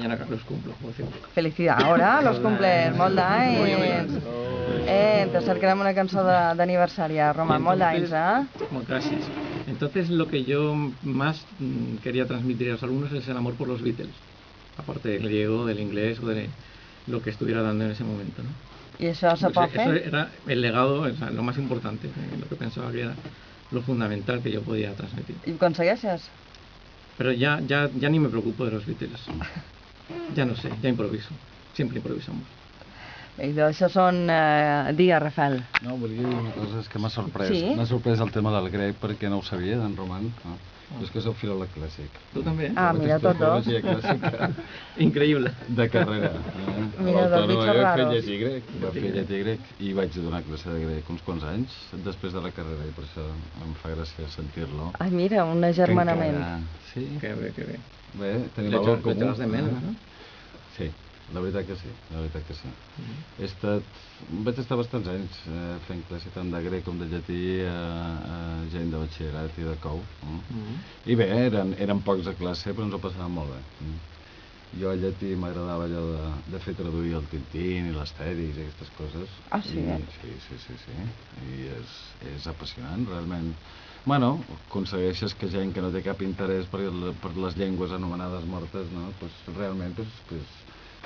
mañana los cumplo, por cierto. Felicidades, ara los cumples, molt d'anys. Te cercarem una cançó d'aniversari, Roman, molt d'anys, Gracias. Entonces lo que yo más quería transmitir a los alumnos es el amor por los Beatles, aparte del griego, del inglés o de lo que estuviera dando en ese momento, ¿no? ¿Y eso se puede hacer? Eso era el legado, o sea, lo más importante, lo que pensaba que era lo fundamental que yo podía transmitir. ¿Y consegueixes? Pero ya ni me preocupo de los Beatles. Ya no sé, ya improviso. Siempre improvisamos. I això són... Digues, Rafael. No, volia dir una cosa, és que m'ha sorprès. Sí? M'ha sorprès el tema del grec perquè no ho sabia, d'en Roman. No? És que sóc filòleg clàssic. Tu també? Mira, tots dos. Clàssica Increïble. de carrera. Mira, dos bitxos raros. Va fer llatí grec i vaig donar classe de grec uns quants anys després de la carrera i per això em fa gràcia sentir-lo. Ai, mira, un agermanament. Sí? Que bé, que bé. Bé, tenim algo en comú. L'echas de menos, no? Sí. La veritat que sí, la veritat que sí. Vaig estar bastants anys fent classe tant de grec com de llatí a gent de batxillerat i de cou. I bé, eren pocs a classe, però ens ho passàvem molt bé. Jo a llatí m'agradava allò de fer traduir el Tintín i l'Astèrix i aquestes coses. Ah, sí? Sí. I és apassionant, realment. Bueno, aconsegueixes que gent que no té cap interès per les llengües anomenades mortes, no? Pues realment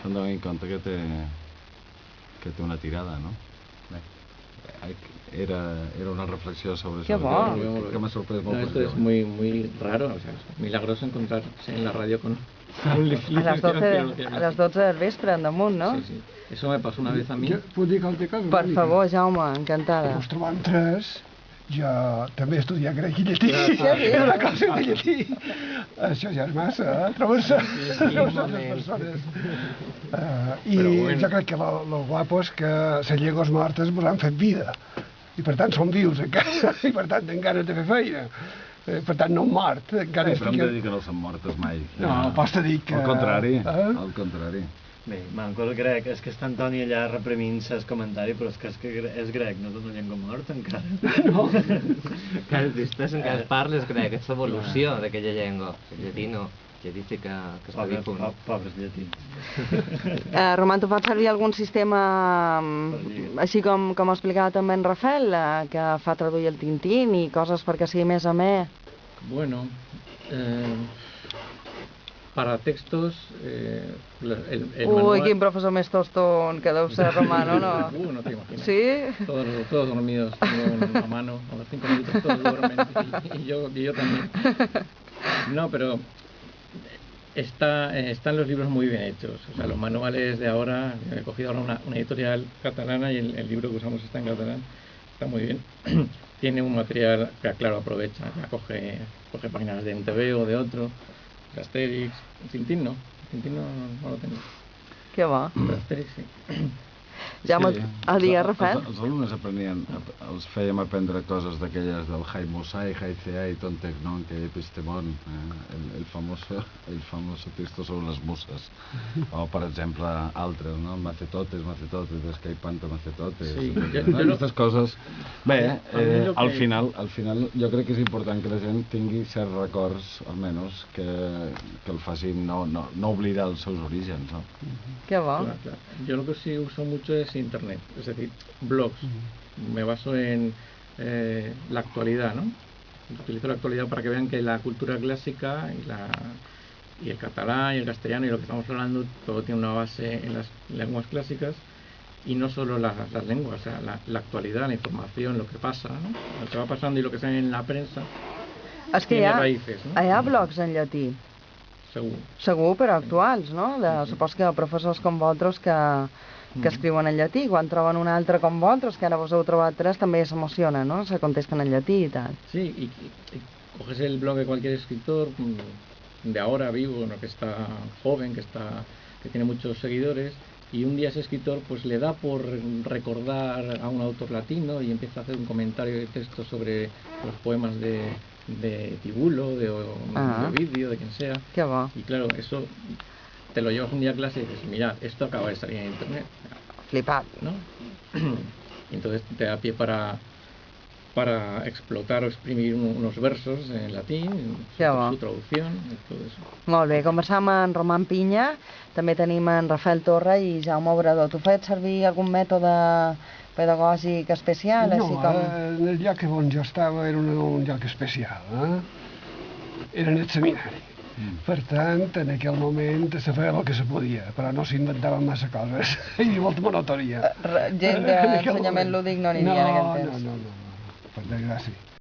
se'n donen compte que té una tirada, no? Bé, era una reflexió sobre Qué això. bo. Que m'ha sorprès molt. Esto es muy raro, o sea, es milagroso encontrarse en la radio con un A les 12 del vespre, en damunt, no? Sí. Eso me pasó una vez a mí. Puc dir qualque cosa? Per favor, Jaume, encantada. Us trobant tres, jo també he estudiat grec i llatí. Sí. Una cosa de llatí. Això ja és massa, trobar-se les persones. I jo crec que lo guapo és que les llengües mortes ens han fet vida. I per tant són vius encara, i per tant encara de fer feina. Per tant no han mort. Però hem de dir que no són mortes mai. No, pots dir que... Al contrari. Bé, manco el grec, és que està Antoni allà reprimint-se el comentari, però és que és grec, no és una llengua morta encara. No. Que el tristès encara es parla és grec, és l'evolució d'aquella llengua. El llatí no, el llatí sí que està difunt. Pobres llatins. Roman, tu fas servir algun sistema, així com explicava també en Rafael, que fa traduir el Tintín i coses perquè sigui més amè? Bueno, para textos... Uy, quin professor més toston que deu ser Romano, ¿no? No te imaginas. ¿Sí? Todos dormidos, tengo a mano, a los 5 minutos todos duermen, y yo también. No, pero están los libros muy bien hechos. O sea, los manuales de ahora, he cogido ahora una editorial catalana y el libro que usamos está en catalán, está muy bien. Tiene un material que, claro, aprovecha, ya coge páginas de un TV o de otro. Asterix, Tintín no lo tengo. Què va? Pero Asterix sí. Jaume, digues, Rafael. Els alumnes els fèiem aprendre coses d'aquelles del Haimosai, Haicea i Tontek, no? Que epistemon, el famoso texto sobre les muses. O, per exemple, altres, no? Macetotes, Escaipanta, Macetotes. Sí, aquestes coses. Bé, al final jo crec que és important que la gent tingui certs records, almenys, que el facin no oblidar els seus orígens, no? Què va? Claro. Yo lo que sí uso mucho es internet, es decir, blogs. Me baso en la actualidad, ¿no? Utilizo la actualidad para que vean que la cultura clásica y el catalán y el castellano y lo que estamos hablando todo tiene una base en las lenguas clásicas y no solo las lenguas, o sea, la actualidad, la información, lo que pasa, ¿no? Lo que va pasando y lo que sale en la prensa tiene raíces, ¿no? Hi ha blogs en llatí? Segur, però actuals, no? Supos que professors com vosaltres que escriuen en llatí, quan troben un altre com vosaltres, que ara vos heu trobat tres, també s'emociona, no? Se contesten en llatí y tal. Sí, y coges el blog de cualquier escritor de ahora vivo, ¿no? Que está joven, que tiene muchos seguidores, y un día ese escritor pues le da por recordar a un autor latino y empieza a hacer un comentario de texto sobre los poemas de Tibulo, de Ovidio, de quien sea. Qué va. Y claro, eso te lo llevas un día a clase y dices, mirad, esto acaba de salir en internet. Flipat. ¿No? Y entonces te da pie para para explotar o exprimir unos versos en latín, su traducción y todo eso. Molt bé, conversàvem amb Roman Pinya, també tenim en Rafael Torra i Jaume Obrador. Tu feies servir algun mètode pedagògic especial? No, el lloc on jo estava era un lloc especial, era en el seminari. Per tant, en aquell moment se feia el que se podia, però no s'inventaven massa coses. Hi havia molta monotonia. Gent d'ensenyament lúdic no n'hi havia en aquell temps. No, per desgràcia.